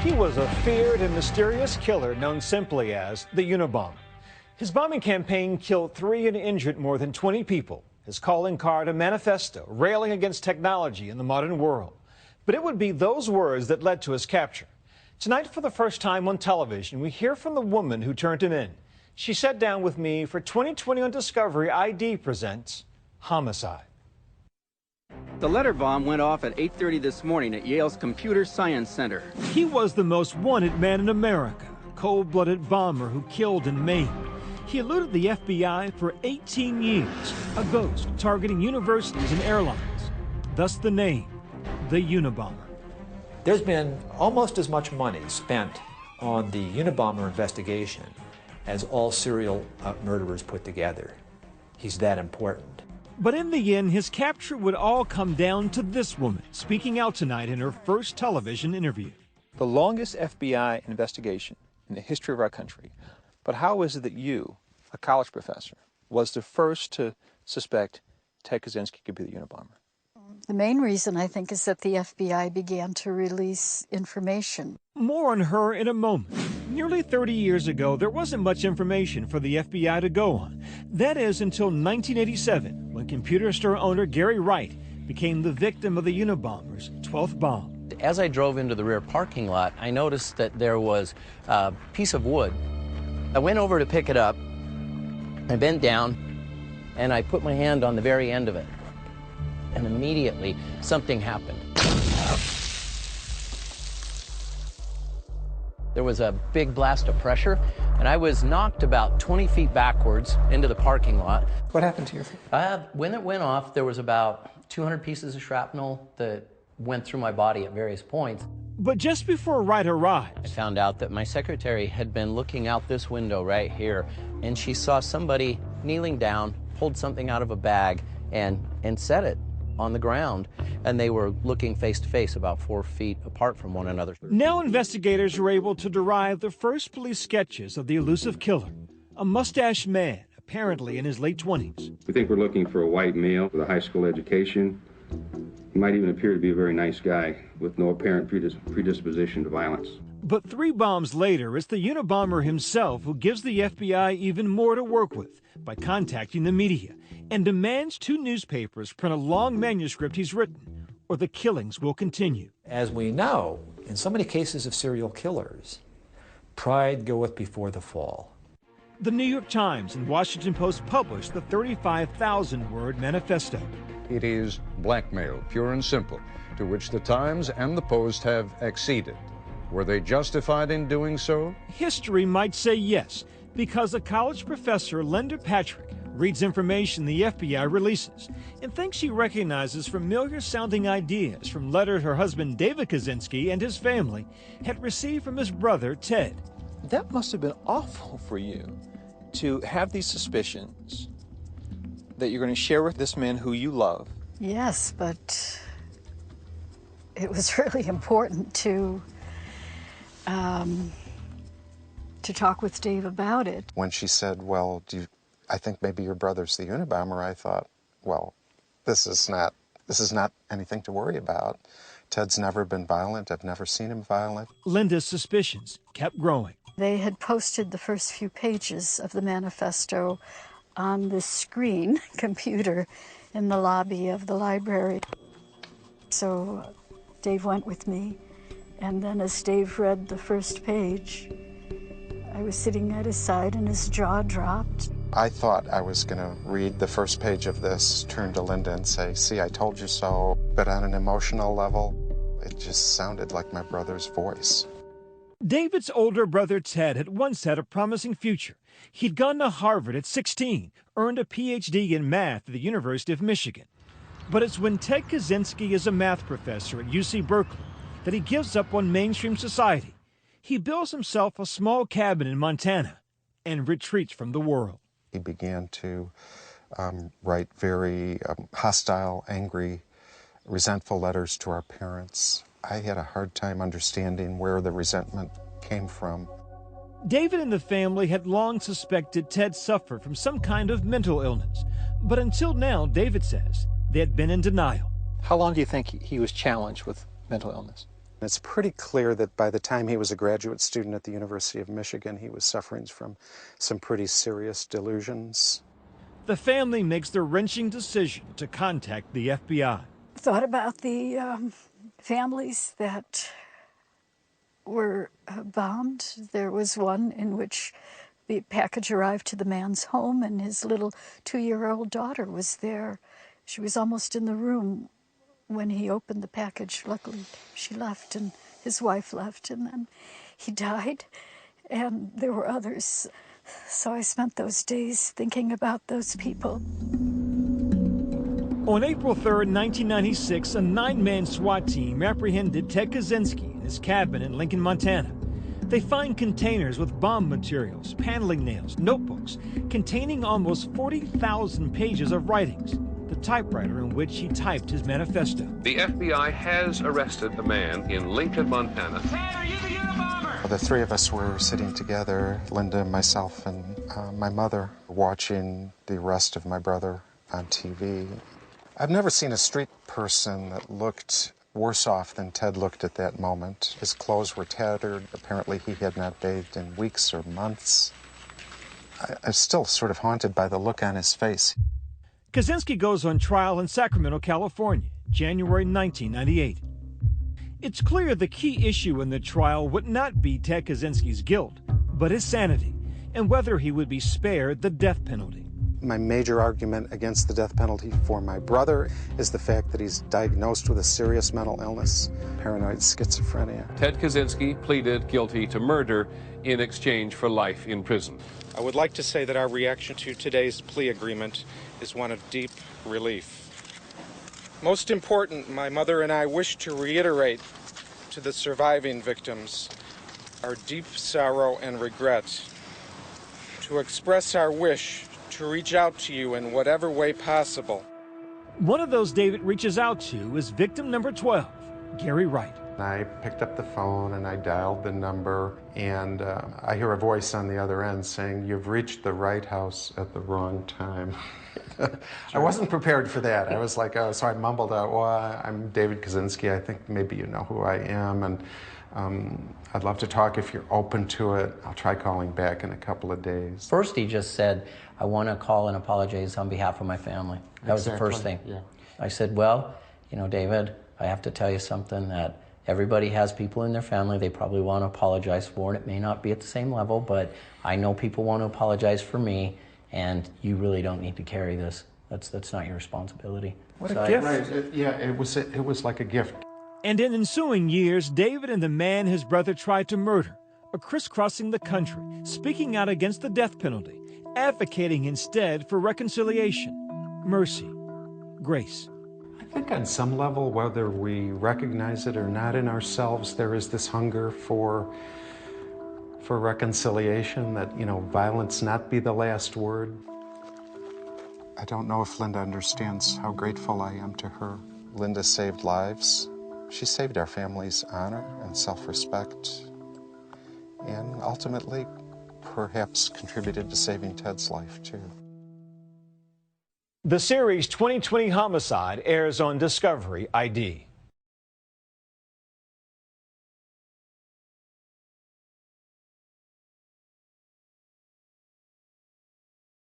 He was a feared and mysterious killer known simply as the Unabomber. His bombing campaign killed 3 and injured more than 20 people. His calling card a manifesto railing against technology in the modern world. But it would be those words that led to his capture. Tonight, for the first time on television, we hear from the woman who turned him in. She sat down with me for 2020 on Discovery ID presents Homicide. The letter bomb went off at 8:30 this morning at Yale's Computer Science Center. He was the most wanted man in America, a cold-blooded bomber who killed and maimed. He eluded the FBI for 18 years, a ghost targeting universities and airlines. Thus the name, the Unabomber. There's been almost as much money spent on the Unabomber investigation as all serial murderers put together. He's that important. But in the end, his capture would all come down to this woman speaking out tonight in her first television interview. The longest FBI investigation in the history of our country. But how is it that you, a college professor, was the first to suspect Ted Kaczynski could be the Unabomber? The main reason, I think, is that the FBI began to release information. More on her in a moment. Nearly 30 years ago, there wasn't much information for the FBI to go on. That is until 1987, when computer store owner Gary Wright became the victim of the Unabomber's 12th bomb. As I drove into the rear parking lot, I noticed that there was a piece of wood. I went over to pick it up, I bent down, and I put my hand on the very end of it. And immediately, something happened. There was a big blast of pressure, and I was knocked about 20 feet backwards into the parking lot. What happened to your feet? When it went off, there was about 200 pieces of shrapnel that went through my body at various points. But just before Wright arrived, I found out that my secretary had been looking out this window right here, and she saw somebody kneeling down, pulled something out of a bag, and set it on the ground, and they were looking face to face about 4 feet apart from one another. Now investigators were able to derive the first police sketches of the elusive killer, a mustached man, apparently in his late 20s. We think we're looking for a white male with a high school education. He might even appear to be a very nice guy with no apparent predisposition to violence. But 3 bombs later, it's the Unabomber himself who gives the FBI even more to work with by contacting the media and demands 2 newspapers print a long manuscript he's written, or the killings will continue. As we know, in so many cases of serial killers, pride goeth before the fall. The New York Times and Washington Post published the 35,000-word manifesto. It is blackmail, pure and simple, to which the Times and the Post have acceded. Were they justified in doing so? History might say yes, because a college professor, Linda Patrick, reads information the FBI releases and thinks she recognizes familiar-sounding ideas from letters her husband David Kaczynski and his family had received from his brother Ted. That must have been awful for you to have these suspicions that you're going to share with this man who you love. Yes, but it was really important to talk with Dave about it. When she said, well, I think maybe your brother's the Unabomber, I thought, well, this is not anything to worry about. Ted's never been violent. I've never seen him violent. Linda's suspicions kept growing. They had posted the first few pages of the manifesto on the screen computer in the lobby of the library. So Dave went with me, and then as Dave read the first page, I was sitting at his side and his jaw dropped. I thought I was going to read the first page of this, turn to Linda and say, see, I told you so. But on an emotional level, it just sounded like my brother's voice. David's older brother Ted had once had a promising future. He'd gone to Harvard at 16, earned a Ph.D. in math at the University of Michigan. But it's when Ted Kaczynski is a math professor at UC Berkeley that he gives up on mainstream society. He builds himself a small cabin in Montana and retreats from the world. He began to write very hostile, angry, resentful letters to our parents. I had a hard time understanding where the resentment came from. David and the family had long suspected Ted suffered from some kind of mental illness. But until now, David says, they had been in denial. How long do you think he was challenged with mental illness? It's pretty clear that by the time he was a graduate student at the University of Michigan, he was suffering from some pretty serious delusions. The family makes the wrenching decision to contact the FBI. Thought about the families that were bombed. There was one in which the package arrived to the man's home and his little 2-year-old daughter was there. She was almost in the room when he opened the package. Luckily, she left and his wife left, and then he died. And there were others. So I spent those days thinking about those people. On April 3rd, 1996, a 9-man SWAT team apprehended Ted Kaczynski in his cabin in Lincoln, Montana. They find containers with bomb materials, paneling nails, notebooks, containing almost 40,000 pages of writings, the typewriter in which he typed his manifesto. The FBI has arrested a man in Lincoln, Montana. Ted, are you the Unabomber? The three of us were sitting together, Linda, myself, and my mother, watching the arrest of my brother on TV. I've never seen a street person that looked worse off than Ted looked at that moment. His clothes were tattered. Apparently he had not bathed in weeks or months. I'm still sort of haunted by the look on his face. Kaczynski goes on trial in Sacramento, California, January 1998. It's clear the key issue in the trial would not be Ted Kaczynski's guilt, but his sanity, and whether he would be spared the death penalty. My major argument against the death penalty for my brother is the fact that he's diagnosed with a serious mental illness, paranoid schizophrenia. Ted Kaczynski pleaded guilty to murder in exchange for life in prison. I would like to say that our reaction to today's plea agreement is one of deep relief. Most important, my mother and I wish to reiterate to the surviving victims our deep sorrow and regret, to express our wish to reach out to you in whatever way possible. One of those David reaches out to is victim number 12, Gary Wright. I picked up the phone and I dialed the number, and I hear a voice on the other end saying, "You've reached the right house at the wrong time." I wasn't prepared for that. I was like, oh, so I mumbled out, "Well, I'm David Kaczynski. I think maybe you know who I am, and I'd love to talk if you're open to it. I'll try calling back in a couple of days." First, he just said, "I want to call and apologize on behalf of my family." That was the first thing. Yeah. I said, "Well, you know, David, I have to tell you something that everybody has people in their family they probably want to apologize for, and it may not be at the same level, but I know people want to apologize for me, and you really don't need to carry this. That's not your responsibility." What a gift. Right. It was like a gift. And in ensuing years, David and the man his brother tried to murder are crisscrossing the country, speaking out against the death penalty, advocating instead for reconciliation, mercy, grace. I think on some level, whether we recognize it or not in ourselves, there is this hunger for reconciliation, that, you know, violence not be the last word. I don't know if Linda understands how grateful I am to her. Linda saved lives. She saved our family's honor and self-respect, and ultimately perhaps contributed to saving Ted's life too. The series 2020 Homicide airs on Discovery ID.